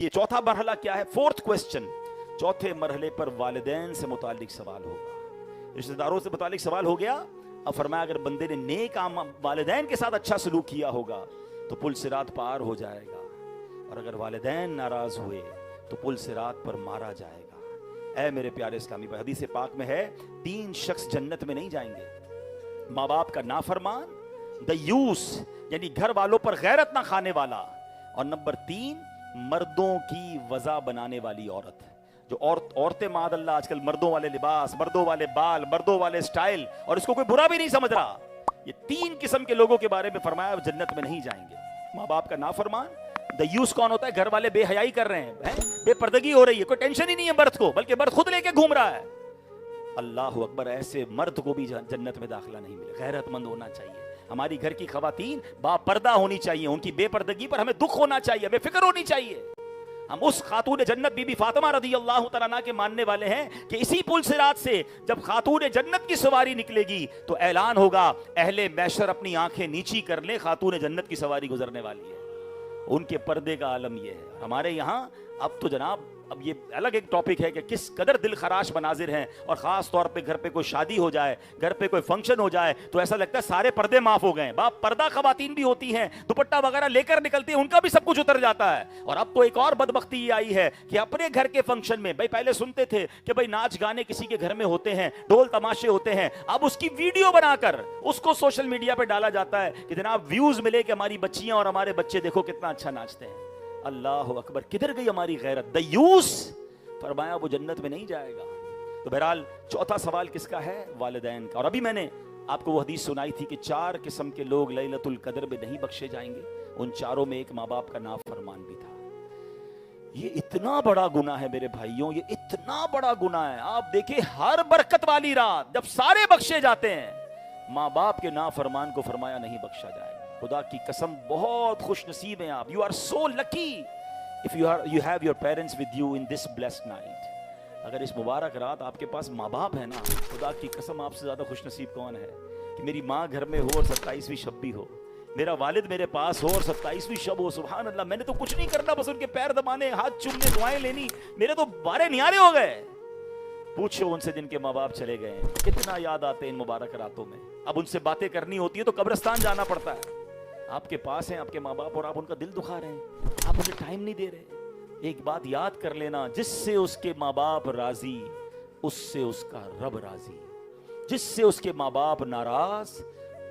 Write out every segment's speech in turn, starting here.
یہ چوتھا مرحلہ کیا ہے؟ فورتھ کوسچن، چوتھے مرحلے پر والدین سے متعلق سوال ہوگا، رشتہ داروں سے متعلق سوال ہو گیا۔ اب فرمایا اگر بندے نے نیک والدین کے ساتھ اچھا سلوک کیا ہوگا تو پل صراط پار ہو جائے گا، اور اگر والدین ناراض ہوئے تو پل صراط پر مارا جائے گا۔ اے میرے پیارے اسلامی بھائی، حدیث پاک میں ہے 3 شخص جنت میں نہیں جائیں گے: ماں باپ کا نافرمان، دیوس یعنی گھر والوں پر غیرت نہ کھانے والا، اور نمبر 3 مردوں کی وضع بنانے والی عورت۔ جو عورتیں معاذ اللہ آج کل مردوں والے لباس، مردوں والے بال، مردوں والے سٹائل، اور اس کو کوئی برا بھی نہیں سمجھ رہا، یہ 3 قسم کے لوگوں کے بارے میں فرمایا وہ جنت میں نہیں جائیں گے: ماں باپ کا نافرمان۔ دیوس کون ہوتا ہے؟ گھر والے بے حیائی کر رہے ہیں، بے پردگی ہو رہی ہے، کوئی ٹینشن ہی نہیں ہے مرد کو، بلکہ مرد خود لے کے گھوم رہا ہے۔ اللہ اکبر، ایسے مرد کو بھی جنت میں داخلہ نہیں ملے۔ غیرت مند ہونا چاہیے۔ ہماری گھر کی خواتین با پردہ ہونی چاہیے، ان کی بے پردگی پر ہمیں دکھ ہونا چاہیے، ہمیں فکر ہونی چاہیے۔ ہم اس خاتون جنت بی بی فاطمہ رضی اللہ تعالیٰ عنہ کے ماننے والے ہیں کہ اسی پل صراط سے جب خاتون جنت کی سواری نکلے گی تو اعلان ہوگا اہل محشر اپنی آنکھیں نیچی کر لیں، خاتون جنت کی سواری گزرنے والی ہے۔ ان کے پردے کا عالم یہ ہے۔ ہمارے یہاں اب تو جناب اب یہ الگ ایک ٹاپک ہے کہ کس قدر دل خراش مناظر ہیں، اور خاص طور پہ گھر پہ کوئی شادی ہو جائے، گھر پہ کوئی فنکشن ہو جائے تو ایسا لگتا ہے سارے پردے معاف ہو گئے۔ باپ پردہ خواتین بھی ہوتی ہیں، دوپٹہ وغیرہ لے کر نکلتی ہیں، ان کا بھی سب کچھ اتر جاتا ہے۔ اور اب تو ایک اور بدبختی یہ آئی ہے کہ اپنے گھر کے فنکشن میں، بھائی پہلے سنتے تھے کہ بھائی ناچ گانے کسی کے گھر میں ہوتے ہیں، ڈھول تماشے ہوتے ہیں، اب اس کی ویڈیو بنا کر اس کو سوشل میڈیا پہ ڈالا جاتا ہے کہ جناب ویوز ملے کہ ہماری بچیاں اور ہمارے بچے دیکھو کتنا اچھا ناچتے ہیں۔ اللہ اکبر، کدھر گئی ہماری غیرت؟ دیوس فرمایا وہ جنت میں نہیں جائے گا۔ تو بہرحال چوتھا سوال کس کا ہے؟ والدین کا۔ اور ابھی میں نے آپ کو وہ حدیث سنائی تھی کہ 4 قسم کے لوگ لیلۃ القدر میں نہیں بخشے جائیں گے، ان چاروں میں ایک ماں باپ کا نافرمان بھی تھا۔ یہ اتنا بڑا گناہ ہے میرے بھائیوں، یہ اتنا بڑا گناہ ہے۔ آپ دیکھیں ہر برکت والی رات جب سارے بخشے جاتے ہیں، ماں باپ کے نافرمان کو فرمایا نہیں بخشا جائے گا۔ خدا کی قسم بہت خوش نصیب ہیں آپ۔ You are so lucky if you have your parents with you in this blessed night۔ اگر اس مبارک رات آپ کے پاس ماں باپ ہے نا، خدا کی قسم آپ سے زیادہ خوش نصیب کون ہے کہ میری ماں گھر میں ہو اور 27ویں شب بھی ہو، میرا والد میرے پاس ہو اور 27ویں شب ہو۔ سبحان اللہ، میں نے تو کچھ نہیں کرنا، بس ان کے پیر دبانے، ہاتھ چومنے، دعائیں لینی، میرے تو بارے نیارے ہو گئے۔ پوچھو ان سے جن کے ماں باپ چلے گئے ہیں، کتنا یاد آتے ہیں ان مبارک راتوں میں۔ اب ان سے باتیں کرنی ہوتی ہے تو قبرستان جانا پڑتا ہے۔ آپ کے پاس ہیں آپ کے ماں باپ اور آپ ان کا دل دکھا رہے ہیں، آپ انہیں ٹائم نہیں دے رہے۔ ایک بات یاد کر لینا، جس سے اس کے ماں باپ راضی اس سے اس کا رب راضی، جس سے اس کے ماں باپ ناراض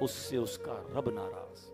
اس سے اس کا رب ناراض۔